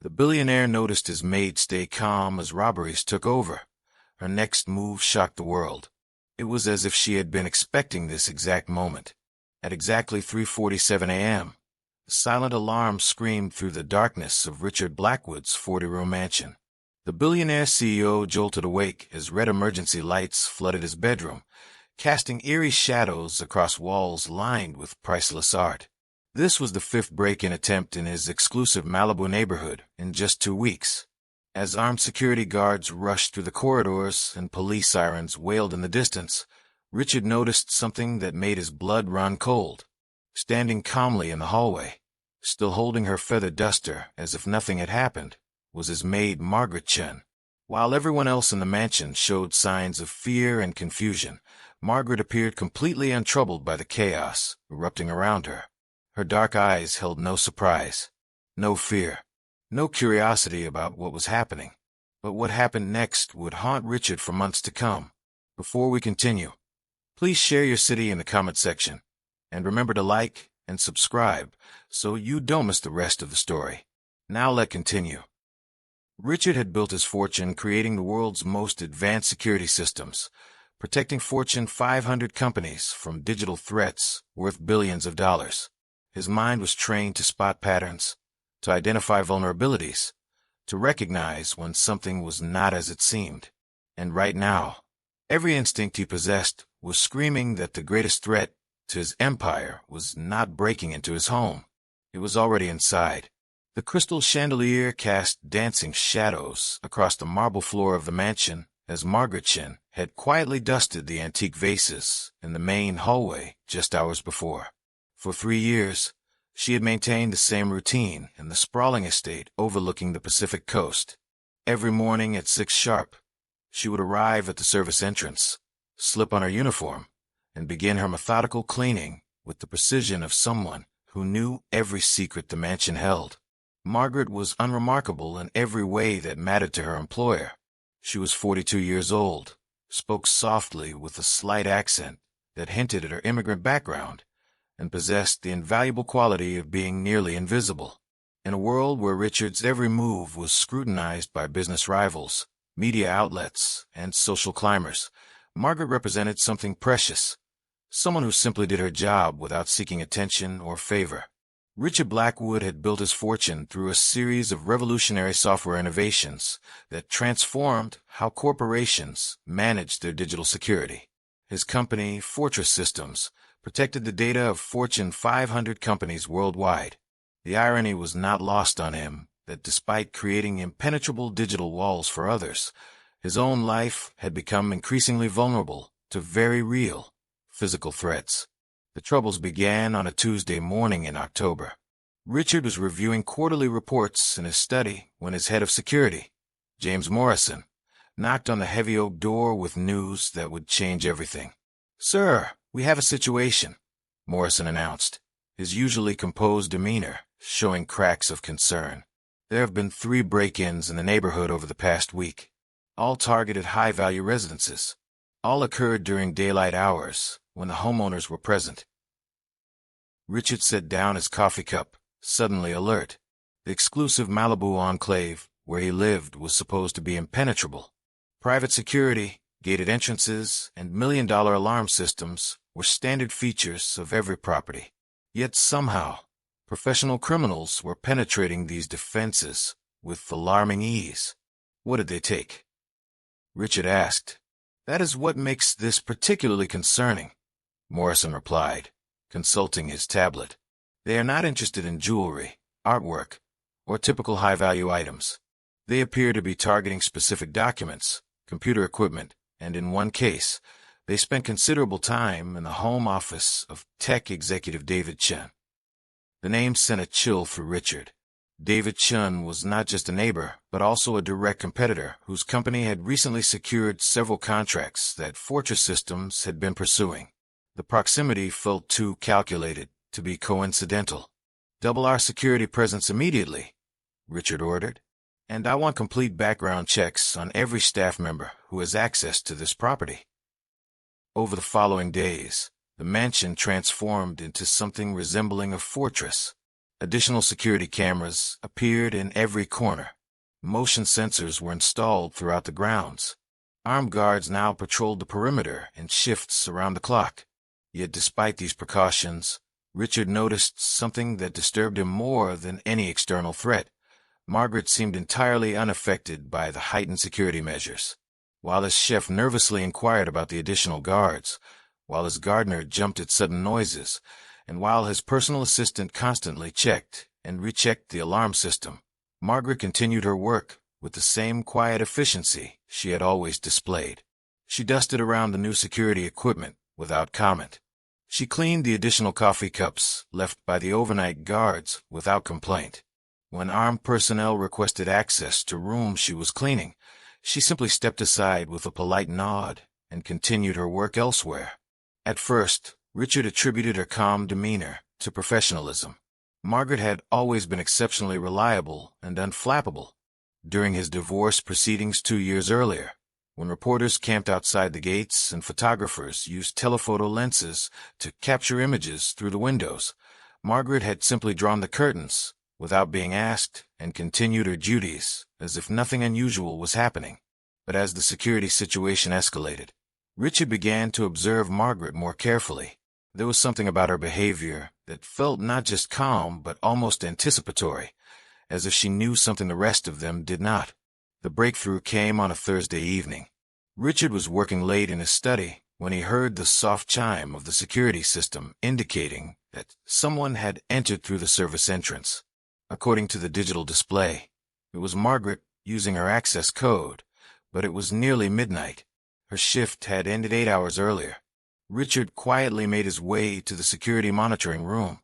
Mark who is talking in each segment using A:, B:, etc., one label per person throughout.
A: The billionaire noticed his maid stay calm as Robberies took over. Her next move shocked the world. It was as if she had been expecting this exact moment. At exactly 3:47 a.m., the silent alarm screamed through the darkness of Richard Blackwood's 40-room mansion. The billionaire CEO jolted awake as red emergency lights flooded his bedroom, casting eerie shadows across walls lined with priceless art. This was the fifth break-in attempt in his exclusive Malibu neighborhood in just 2 weeks. As armed security guards rushed through the corridors and police sirens wailed in the distance, Richard noticed something that made his blood run cold. Standing calmly in the hallway, still holding her feather duster as if nothing had happened, was his maid Margaret Chen. While everyone else in the mansion showed signs of fear and confusion, Margaret appeared completely untroubled by the chaos erupting around her. Her dark eyes held no surprise, no fear, no curiosity about what was happening. But what happened next would haunt Richard for months to come. Before we continue, please share your city in the comment section, and remember to like and subscribe so you don't miss the rest of the story. Now let's continue. Richard had built his fortune creating the world's most advanced security systems, protecting Fortune 500 companies from digital threats worth billions of dollars. His mind was trained to spot patterns, to identify vulnerabilities, to recognize when something was not as it seemed. And right now, every instinct he possessed was screaming that the greatest threat to his empire was not breaking into his home. It was already inside. The crystal chandelier cast dancing shadows across the marble floor of the mansion as Margaret Chen had quietly dusted the antique vases in the main hallway just hours before. For 3 years, she had maintained the same routine in the sprawling estate overlooking the Pacific coast. Every morning at 6 sharp, she would arrive at the service entrance, slip on her uniform, and begin her methodical cleaning with the precision of someone who knew every secret the mansion held. Margaret was unremarkable in every way that mattered to her employer. She was 42 years old, spoke softly with a slight accent that hinted at her immigrant background, and possessed the invaluable quality of being nearly invisible. In a world where Richard's every move was scrutinized by business rivals, media outlets, and social climbers, Margaret represented something precious, someone who simply did her job without seeking attention or favor. Richard Blackwood had built his fortune through a series of revolutionary software innovations that transformed how corporations managed their digital security. His company, Fortress Systems, protected the data of Fortune 500 companies worldwide. The irony was not lost on him that despite creating impenetrable digital walls for others, his own life had become increasingly vulnerable to very real physical threats. The troubles began on a Tuesday morning in October. Richard was reviewing quarterly reports in his study when his head of security, James Morrison, knocked on the heavy oak door with news that would change everything. "Sir, we have a situation," Morrison announced, his usually composed demeanor showing cracks of concern. "There have been 3 break-ins in the neighborhood over the past week. All targeted high-value residences. All occurred during daylight hours, when the homeowners were present." Richard set down his coffee cup, suddenly alert. The exclusive Malibu enclave where he lived was supposed to be impenetrable. Private security, gated entrances, and million-dollar alarm systems were standard features of every property. Yet somehow, professional criminals were penetrating these defenses with alarming ease. "What did they take?" Richard asked. "That is what makes this particularly concerning," Morrison replied, consulting his tablet. "They are not interested in jewelry, artwork, or typical high-value items. They appear to be targeting specific documents, computer equipment, and in one case, they spent considerable time in the home office of tech executive David Chen." The name sent a chill through Richard. David Chen was not just a neighbor, but also a direct competitor whose company had recently secured several contracts that Fortress Systems had been pursuing. The proximity felt too calculated to be coincidental. "Double our security presence immediately," Richard ordered. "And I want complete background checks on every staff member who has access to this property." Over the following days, the mansion transformed into something resembling a fortress. Additional security cameras appeared in every corner. Motion sensors were installed throughout the grounds. Armed guards now patrolled the perimeter in shifts around the clock. Yet despite these precautions, Richard noticed something that disturbed him more than any external threat. Margaret seemed entirely unaffected by the heightened security measures. While his chef nervously inquired about the additional guards, while his gardener jumped at sudden noises, and while his personal assistant constantly checked and rechecked the alarm system, Margaret continued her work with the same quiet efficiency she had always displayed. She dusted around the new security equipment without comment. She cleaned the additional coffee cups left by the overnight guards without complaint. When armed personnel requested access to rooms she was cleaning, she simply stepped aside with a polite nod and continued her work elsewhere. At first, Richard attributed her calm demeanor to professionalism. Margaret had always been exceptionally reliable and unflappable. During his divorce proceedings 2 years earlier, when reporters camped outside the gates and photographers used telephoto lenses to capture images through the windows, Margaret had simply drawn the curtains without being asked and continued her duties as if nothing unusual was happening. But as the security situation escalated, Richard began to observe Margaret more carefully. There was something about her behavior that felt not just calm but almost anticipatory, as if she knew something the rest of them did not. The breakthrough came on a Thursday evening. Richard was working late in his study when he heard the soft chime of the security system indicating that someone had entered through the service entrance. According to the digital display, it was Margaret using her access code, but it was nearly midnight. Her shift had ended 8 hours earlier. Richard quietly made his way to the security monitoring room,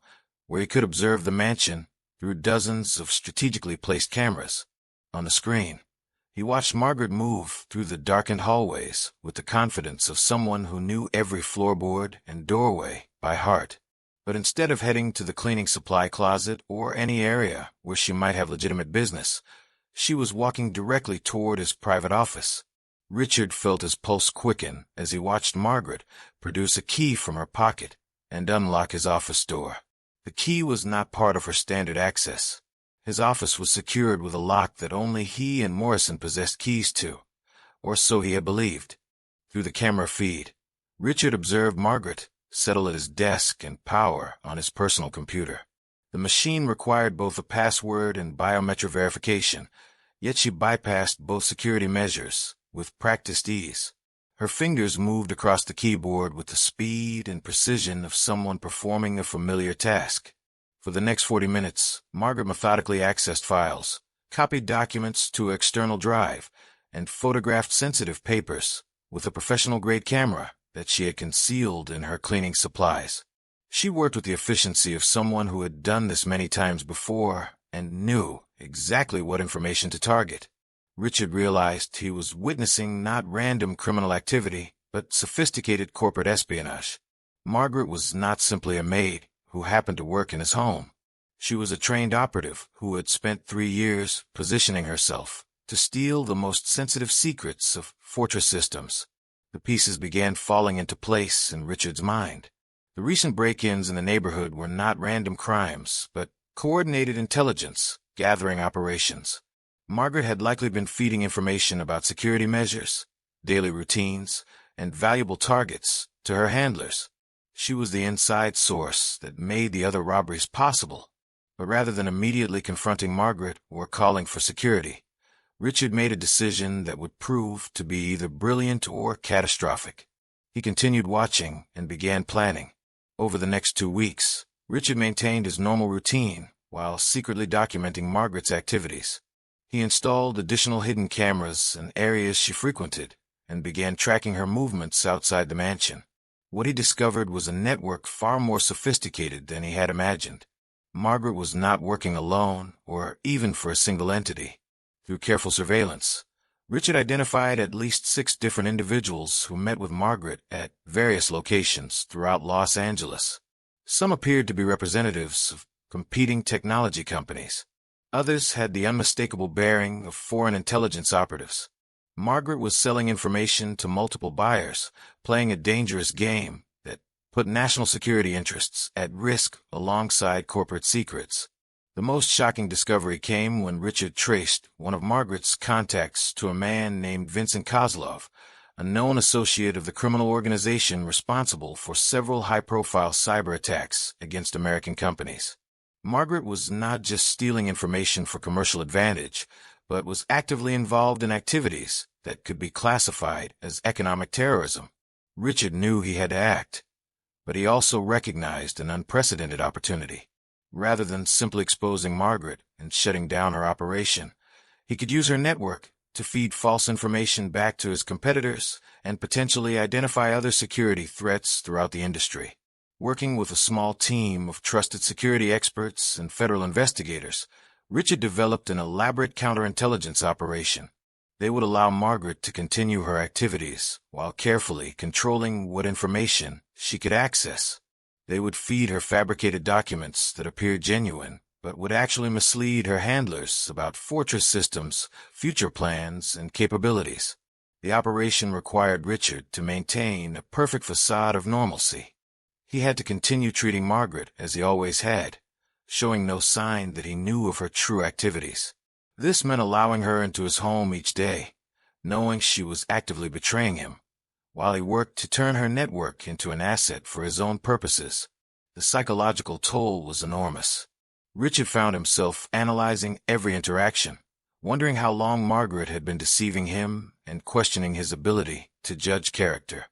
A: where he could observe the mansion through dozens of strategically placed cameras. On the screen, he watched Margaret move through the darkened hallways with the confidence of someone who knew every floorboard and doorway by heart. But instead of heading to the cleaning supply closet or any area where she might have legitimate business, she was walking directly toward his private office. Richard felt his pulse quicken as he watched Margaret produce a key from her pocket and unlock his office door. The key was not part of her standard access. His office was secured with a lock that only he and Morrison possessed keys to, or so he had believed. Through the camera feed, Richard observed Margaret settle at his desk and power on his personal computer. The machine required both a password and biometric verification, yet she bypassed both security measures with practiced ease. Her fingers moved across the keyboard with the speed and precision of someone performing a familiar task. For the next 40 minutes, Margaret methodically accessed files, copied documents to an external drive, and photographed sensitive papers with a professional-grade camera that she had concealed in her cleaning supplies. She worked with the efficiency of someone who had done this many times before and knew exactly what information to target. Richard realized he was witnessing not random criminal activity, but sophisticated corporate espionage. Margaret was not simply a maid who happened to work in his home. She was a trained operative who had spent 3 years positioning herself to steal the most sensitive secrets of Fortress systems. The pieces began falling into place in Richard's mind. The recent break-ins in the neighborhood were not random crimes, but coordinated intelligence gathering operations. Margaret had likely been feeding information about security measures, daily routines, and valuable targets to her handlers. She was the inside source that made the other robberies possible. But rather than immediately confronting Margaret or calling for security, Richard made a decision that would prove to be either brilliant or catastrophic. He continued watching and began planning. Over the next 2 weeks, Richard maintained his normal routine while secretly documenting Margaret's activities. He installed additional hidden cameras in areas she frequented and began tracking her movements outside the mansion. What he discovered was a network far more sophisticated than he had imagined. Margaret was not working alone or even for a single entity. Through careful surveillance, Richard identified at least 6 different individuals who met with Margaret at various locations throughout Los Angeles. Some appeared to be representatives of competing technology companies. Others had the unmistakable bearing of foreign intelligence operatives. Margaret was selling information to multiple buyers, playing a dangerous game that put national security interests at risk alongside corporate secrets. The most shocking discovery came when Richard traced one of Margaret's contacts to a man named Vincent Kozlov, a known associate of the criminal organization responsible for several high-profile cyber attacks against American companies. Margaret was not just stealing information for commercial advantage, but was actively involved in activities that could be classified as economic terrorism. Richard knew he had to act, but he also recognized an unprecedented opportunity. Rather than simply exposing Margaret and shutting down her operation, he could use her network to feed false information back to his competitors and potentially identify other security threats throughout the industry. Working with a small team of trusted security experts and federal investigators, Richard developed an elaborate counterintelligence operation. They would allow Margaret to continue her activities while carefully controlling what information she could access. They would feed her fabricated documents that appeared genuine, but would actually mislead her handlers about fortress systems, future plans, and capabilities. The operation required Richard to maintain a perfect facade of normalcy. He had to continue treating Margaret as he always had, showing no sign that he knew of her true activities. This meant allowing her into his home each day, knowing she was actively betraying him, while he worked to turn her network into an asset for his own purposes. The psychological toll was enormous. Richard found himself analyzing every interaction, wondering how long Margaret had been deceiving him and questioning his ability to judge character.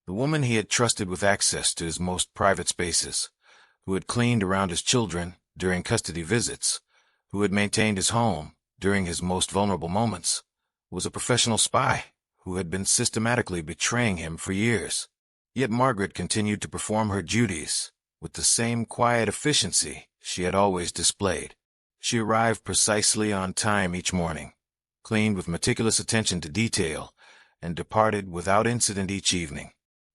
A: The woman he had trusted with access to his most private spaces, who had cleaned around his children during custody visits, who had maintained his home during his most vulnerable moments, was a professional spy who had been systematically betraying him for years. Yet Margaret continued to perform her duties with the same quiet efficiency she had always displayed. She arrived precisely on time each morning, cleaned with meticulous attention to detail, and departed without incident each evening.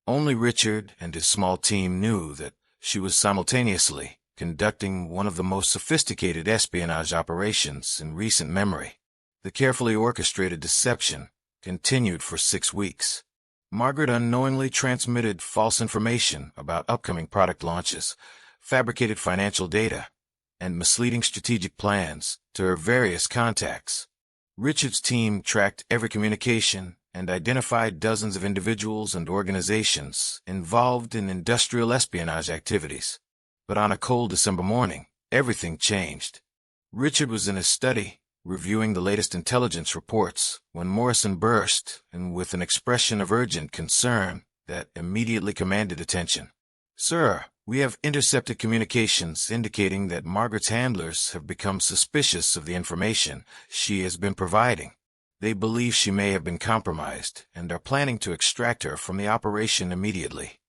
A: Only Richard and his small team knew that she was simultaneously conducting one of the most sophisticated espionage operations in recent memory. The carefully orchestrated deception continued for 6 weeks. Margaret unknowingly transmitted false information about upcoming product launches, fabricated financial data, and misleading strategic plans to her various contacts. Richard's team tracked every communication and identified dozens of individuals and organizations involved in industrial espionage activities. But on a cold December morning, everything changed. Richard was in his study, reviewing the latest intelligence reports, when Morrison burst in with an expression of urgent concern that immediately commanded attention. "Sir, we have intercepted communications indicating that Margaret's handlers have become suspicious of the information she has been providing. They believe she may have been compromised and are planning to extract her from the operation immediately."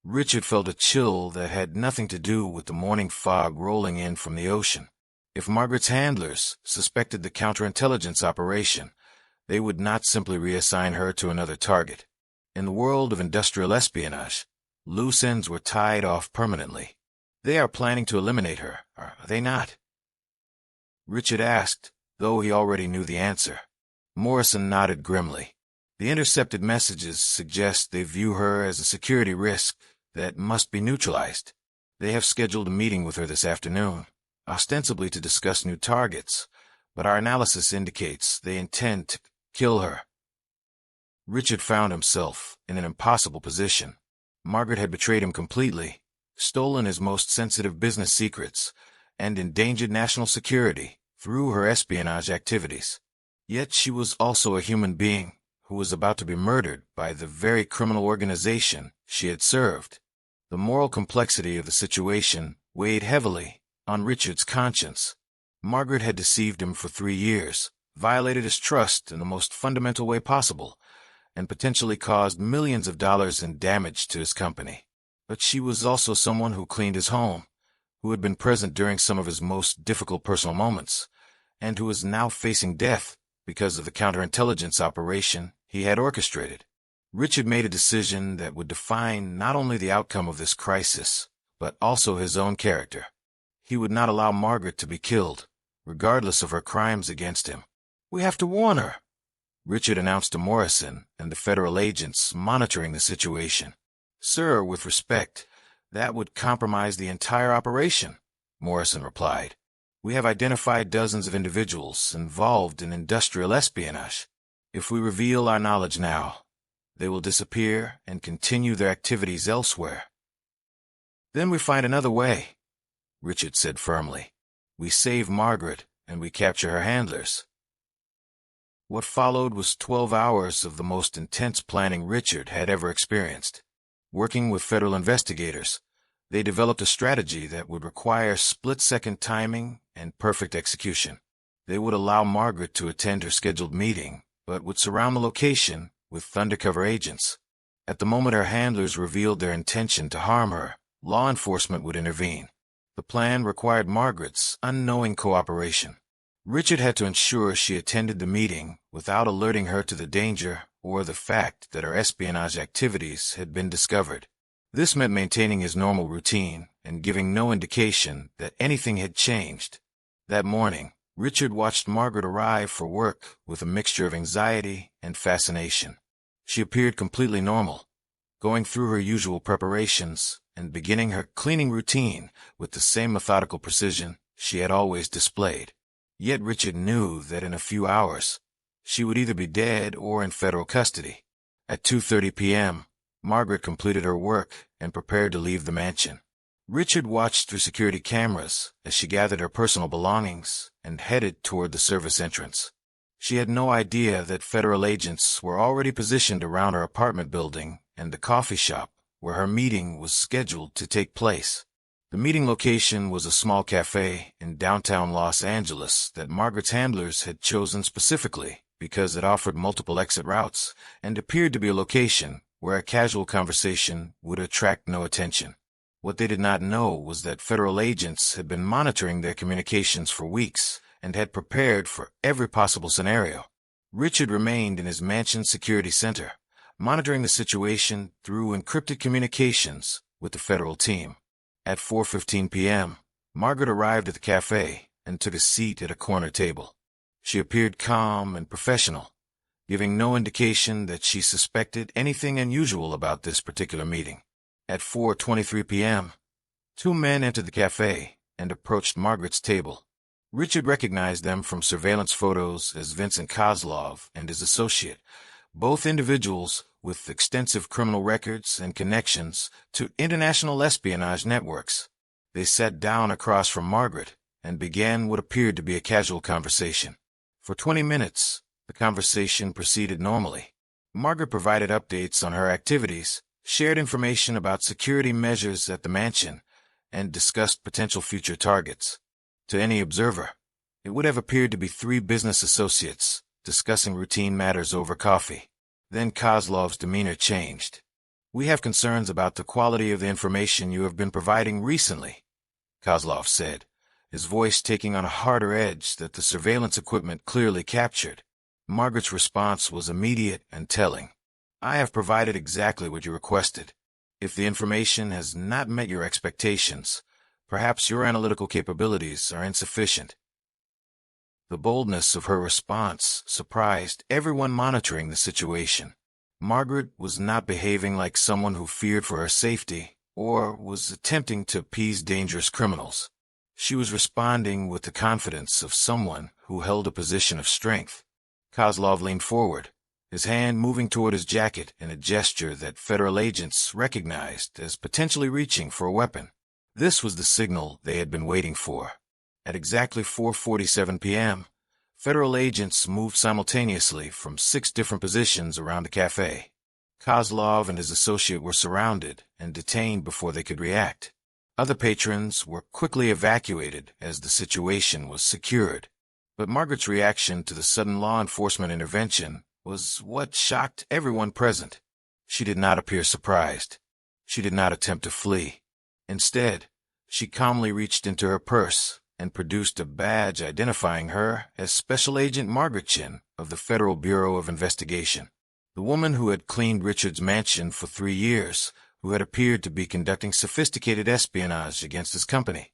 A: Richard felt a chill that had nothing to do with the morning fog rolling in from the ocean. If Margaret's handlers suspected the counterintelligence operation, they would not simply reassign her to another target. In the world of industrial espionage, loose ends were tied off permanently. They are planning to eliminate her, are they not? Richard asked, though he already knew the answer. Morrison nodded grimly. The intercepted messages suggest they view her as a security risk that must be neutralized. They have scheduled a meeting with her this afternoon, ostensibly to discuss new targets, but our analysis indicates they intend to kill her. Richard found himself in an impossible position. Margaret had betrayed him completely, stolen his most sensitive business secrets, and endangered national security through her espionage activities. Yet she was also a human being who was about to be murdered by the very criminal organization she had served. The moral complexity of the situation weighed heavily on Richard's conscience. Margaret had deceived him for 3 years, violated his trust in the most fundamental way possible, and potentially caused millions of dollars in damage to his company. But she was also someone who cleaned his home, who had been present during some of his most difficult personal moments, and who was now facing death because of the counterintelligence operation he had orchestrated. Richard made a decision that would define not only the outcome of this crisis, but also his own character. He would not allow Margaret to be killed, regardless of her crimes against him. "We have to warn her," Richard announced to Morrison and the federal agents monitoring the situation. "Sir, with respect, that would compromise the entire operation," Morrison replied. We have identified dozens of individuals involved in industrial espionage. If we reveal our knowledge now, they will disappear and continue their activities elsewhere. Then we find another way, Richard said firmly. We save Margaret and we capture her handlers. What followed was 12 hours of the most intense planning Richard had ever experienced. Working with federal investigators, they developed a strategy that would require split-second timing and perfect execution. They would allow Margaret to attend her scheduled meeting, but would surround the location with undercover agents. At the moment her handlers revealed their intention to harm her, law enforcement would intervene. The plan required Margaret's unknowing cooperation. Richard had to ensure she attended the meeting without alerting her to the danger or the fact that her espionage activities had been discovered. This meant maintaining his normal routine and giving no indication that anything had changed. That morning, Richard watched Margaret arrive for work with a mixture of anxiety and fascination. She appeared completely normal, going through her usual preparations and beginning her cleaning routine with the same methodical precision she had always displayed. Yet Richard knew that in a few hours, she would either be dead or in federal custody. At 2:30 p.m., Margaret completed her work and prepared to leave the mansion. Richard watched through security cameras as she gathered her personal belongings and headed toward the service entrance. She had no idea that federal agents were already positioned around her apartment building and the coffee shop where her meeting was scheduled to take place. The meeting location was a small cafe in downtown Los Angeles that Margaret's handlers had chosen specifically because it offered multiple exit routes and appeared to be a location where a casual conversation would attract no attention. What they did not know was that federal agents had been monitoring their communications for weeks and had prepared for every possible scenario. Richard remained in his mansion's security center, monitoring the situation through encrypted communications with the federal team. At 4:15 p.m., Margaret arrived at the cafe and took a seat at a corner table. She appeared calm and professional, giving no indication that she suspected anything unusual about this particular meeting. At 4:23 p.m., two men entered the cafe and approached Margaret's table. Richard recognized them from surveillance photos as Vincent Kozlov and his associate, both individuals with extensive criminal records and connections to international espionage networks. They sat down across from Margaret and began what appeared to be a casual conversation. For 20 minutes, the conversation proceeded normally. Margaret provided updates on her activities, shared information about security measures at the mansion, and discussed potential future targets. To any observer, it would have appeared to be three business associates discussing routine matters over coffee. Then Kozlov's demeanor changed. "We have concerns about the quality of the information you have been providing recently," Kozlov said, his voice taking on a harder edge that the surveillance equipment clearly captured. Margaret's response was immediate and telling. "I have provided exactly what you requested. If the information has not met your expectations, perhaps your analytical capabilities are insufficient." The boldness of her response surprised everyone monitoring the situation. Margaret was not behaving like someone who feared for her safety or was attempting to appease dangerous criminals. She was responding with the confidence of someone who held a position of strength. Kozlov leaned forward, his hand moving toward his jacket in a gesture that federal agents recognized as potentially reaching for a weapon. This was the signal they had been waiting for. At exactly 4:47 p.m., federal agents moved simultaneously from 6 different positions around the cafe. Kozlov and his associate were surrounded and detained before they could react. Other patrons were quickly evacuated as the situation was secured. But Margaret's reaction to the sudden law enforcement intervention was what shocked everyone present. She did not appear surprised. She did not attempt to flee. Instead, she calmly reached into her purse and produced a badge identifying her as Special Agent Margaret Chin of the Federal Bureau of Investigation. The woman who had cleaned Richard's mansion for 3 years, who had appeared to be conducting sophisticated espionage against his company,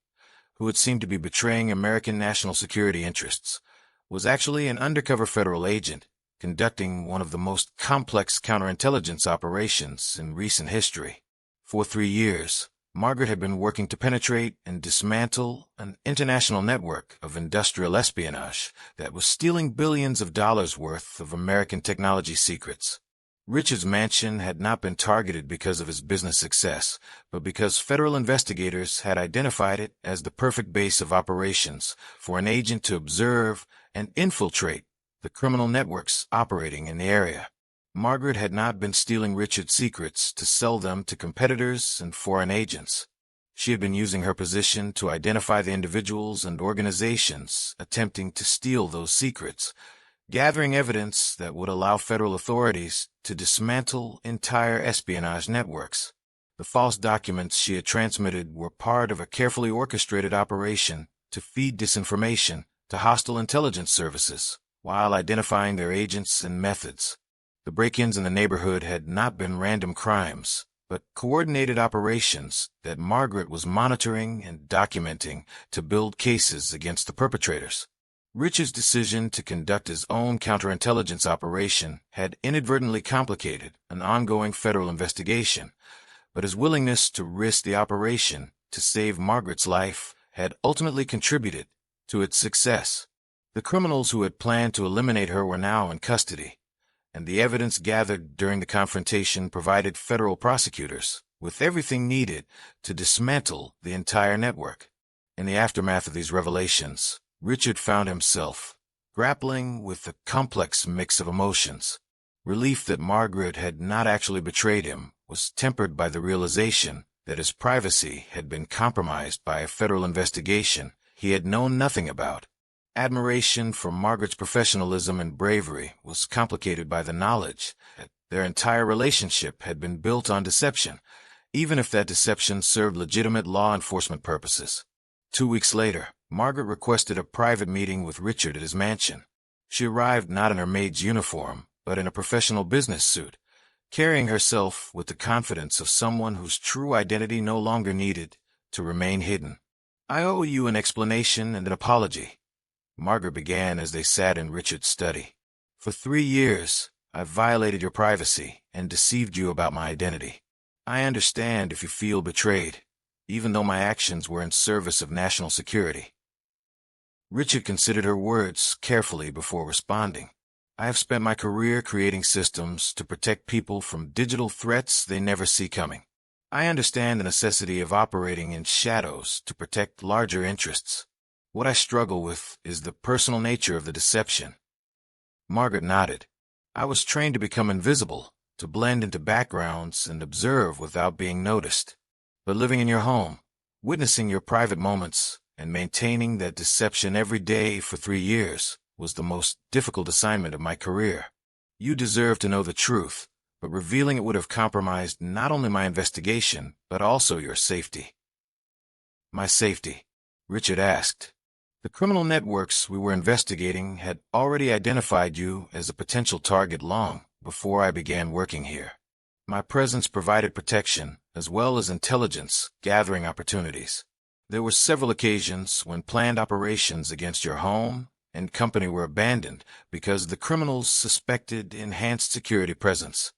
A: who had seemed to be betraying American national security interests, was actually an undercover federal agent conducting one of the most complex counterintelligence operations in recent history. For 3 years, Margaret had been working to penetrate and dismantle an international network of industrial espionage that was stealing billions of dollars worth of American technology secrets. Richard's mansion had not been targeted because of his business success, but because federal investigators had identified it as the perfect base of operations for an agent to observe and infiltrate the criminal networks operating in the area. Margaret had not been stealing Richard's secrets to sell them to competitors and foreign agents. She had been using her position to identify the individuals and organizations attempting to steal those secrets, gathering evidence that would allow federal authorities to dismantle entire espionage networks. The false documents she had transmitted were part of a carefully orchestrated operation to feed disinformation to hostile intelligence services while identifying their agents and methods. The break-ins in the neighborhood had not been random crimes, but coordinated operations that Margaret was monitoring and documenting to build cases against the perpetrators. Richard's decision to conduct his own counterintelligence operation had inadvertently complicated an ongoing federal investigation, but his willingness to risk the operation to save Margaret's life had ultimately contributed to its success. The criminals who had planned to eliminate her were now in custody, and the evidence gathered during the confrontation provided federal prosecutors with everything needed to dismantle the entire network. In the aftermath of these revelations, Richard found himself grappling with a complex mix of emotions. Relief that Margaret had not actually betrayed him was tempered by the realization that his privacy had been compromised by a federal investigation he had known nothing about. Admiration for Margaret's professionalism and bravery was complicated by the knowledge that their entire relationship had been built on deception, even if that deception served legitimate law enforcement purposes. 2 weeks later, Margaret requested a private meeting with Richard at his mansion. She arrived not in her maid's uniform, but in a professional business suit, carrying herself with the confidence of someone whose true identity no longer needed to remain hidden. "I owe you an explanation and an apology," Margaret began as they sat in Richard's study. "For 3 years, I've violated your privacy and deceived you about my identity. I understand if you feel betrayed, even though my actions were in service of national security." Richard considered her words carefully before responding. "I have spent my career creating systems to protect people from digital threats they never see coming. I understand the necessity of operating in shadows to protect larger interests. What I struggle with is the personal nature of the deception." Margaret nodded. "I was trained to become invisible, to blend into backgrounds and observe without being noticed. But living in your home, witnessing your private moments, and maintaining that deception every day for 3 years was the most difficult assignment of my career. You deserve to know the truth, but revealing it would have compromised not only my investigation, but also your safety." "My safety?" Richard asked. "The criminal networks we were investigating had already identified you as a potential target long before I began working here. My presence provided protection, as well as intelligence gathering opportunities. There were several occasions when planned operations against your home and company were abandoned because the criminals suspected enhanced security presence."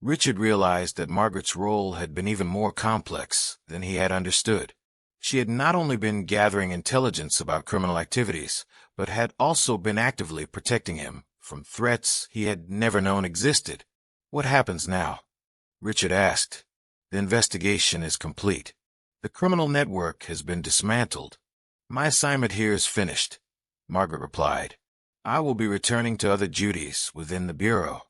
A: Richard realized that Margaret's role had been even more complex than he had understood. She had not only been gathering intelligence about criminal activities, but had also been actively protecting him from threats he had never known existed. "What happens now?" Richard asked. "The investigation is complete. The criminal network has been dismantled. My assignment here is finished," Margaret replied. "I will be returning to other duties within the Bureau."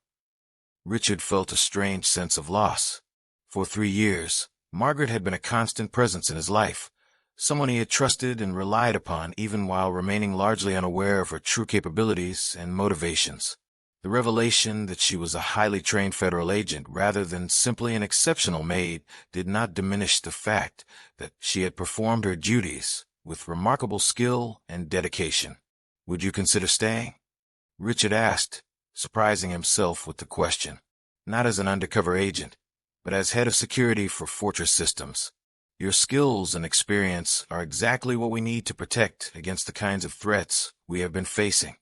A: Richard felt a strange sense of loss. For 3 years, Margaret had been a constant presence in his life, someone he had trusted and relied upon even while remaining largely unaware of her true capabilities and motivations. The revelation that she was a highly trained federal agent rather than simply an exceptional maid did not diminish the fact that she had performed her duties with remarkable skill and dedication. "Would you consider staying?" Richard asked, surprising himself with the question. "Not as an undercover agent, but as head of security for Fortress Systems. Your skills and experience are exactly what we need to protect against the kinds of threats we have been facing."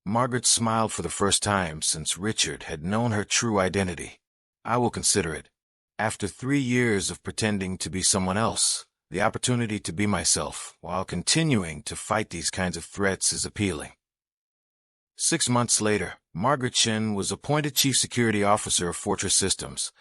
A: Margaret smiled for the first time since Richard had known her true identity. "I will consider it. After 3 years of pretending to be someone else, the opportunity to be myself while continuing to fight these kinds of threats is appealing. 6 months later, Margaret Shin was appointed Chief Security Officer of Fortress Systems,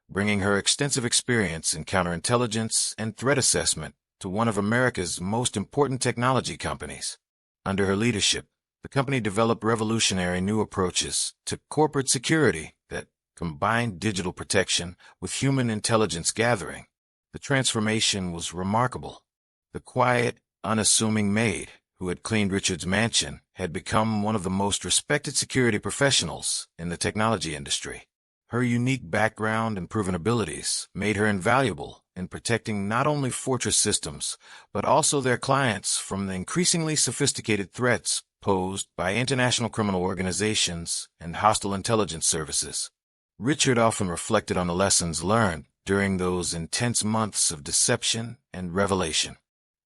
A: bringing her extensive experience in counterintelligence and threat assessment to one of America's most important technology companies. Under her leadership, the company developed revolutionary new approaches to corporate security that combined digital protection with human intelligence gathering. The transformation was remarkable. The quiet, unassuming maid who had cleaned Richard's mansion had become one of the most respected security professionals in the technology industry. Her unique background and proven abilities made her invaluable in protecting not only Fortress Systems, but also their clients from the increasingly sophisticated threats posed by international criminal organizations and hostile intelligence services. Richard often reflected on the lessons learned during those intense months of deception and revelation.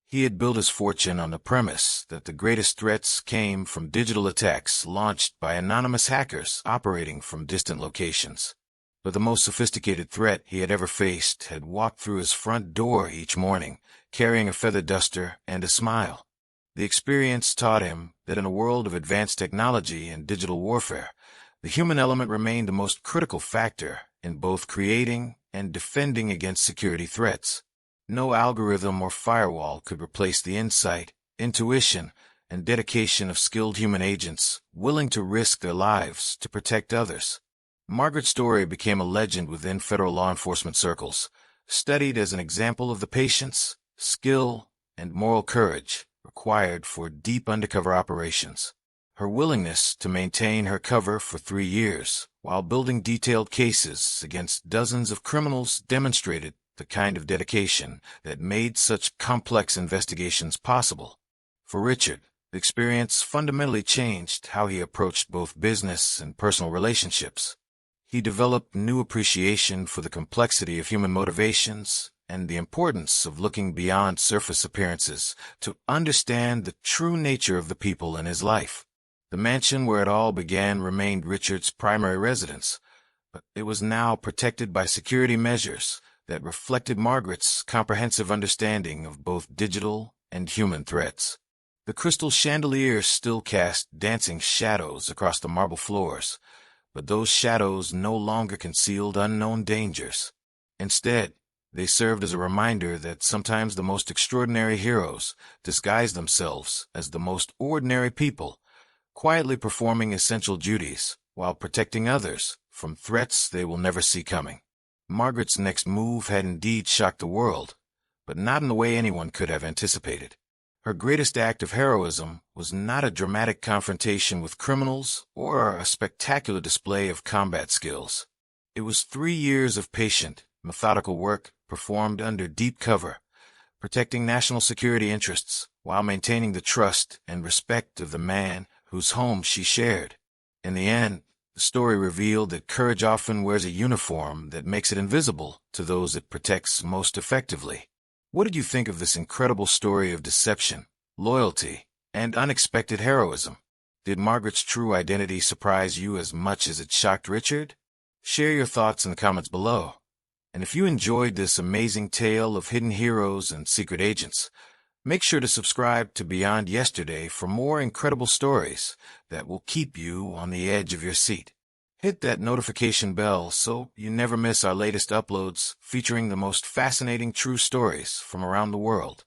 A: He had built his fortune on the premise that the greatest threats came from digital attacks launched by anonymous hackers operating from distant locations. But the most sophisticated threat he had ever faced had walked through his front door each morning, carrying a feather duster and a smile. The experience taught him that in a world of advanced technology and digital warfare, the human element remained the most critical factor in both creating and defending against security threats. No algorithm or firewall could replace the insight, intuition, and dedication of skilled human agents willing to risk their lives to protect others. Margaret's story became a legend within federal law enforcement circles, studied as an example of the patience, skill, and moral courage required for deep undercover operations. Her willingness to maintain her cover for 3 years while building detailed cases against dozens of criminals demonstrated the kind of dedication that made such complex investigations possible. For Richard, the experience fundamentally changed how he approached both business and personal relationships. He developed new appreciation for the complexity of human motivations and the importance of looking beyond surface appearances to understand the true nature of the people in his life. The mansion where it all began remained Richard's primary residence, but it was now protected by security measures that reflected Margaret's comprehensive understanding of both digital and human threats. The crystal chandeliers still cast dancing shadows across the marble floors, but those shadows no longer concealed unknown dangers. Instead, they served as a reminder that sometimes the most extraordinary heroes disguise themselves as the most ordinary people, quietly performing essential duties while protecting others from threats they will never see coming. Margaret's next move had indeed shocked the world, but not in the way anyone could have anticipated. Her greatest act of heroism was not a dramatic confrontation with criminals or a spectacular display of combat skills. It was 3 years of patient, methodical work performed under deep cover, protecting national security interests while maintaining the trust and respect of the man whose home she shared. In the end, the story revealed that courage often wears a uniform that makes it invisible to those it protects most effectively. What did you think of this incredible story of deception, loyalty, and unexpected heroism? Did Margaret's true identity surprise you as much as it shocked Richard? Share your thoughts in the comments below. And if you enjoyed this amazing tale of hidden heroes and secret agents, make sure to subscribe to Beyond Yesterday for more incredible stories that will keep you on the edge of your seat. Hit that notification bell so you never miss our latest uploads featuring the most fascinating true stories from around the world.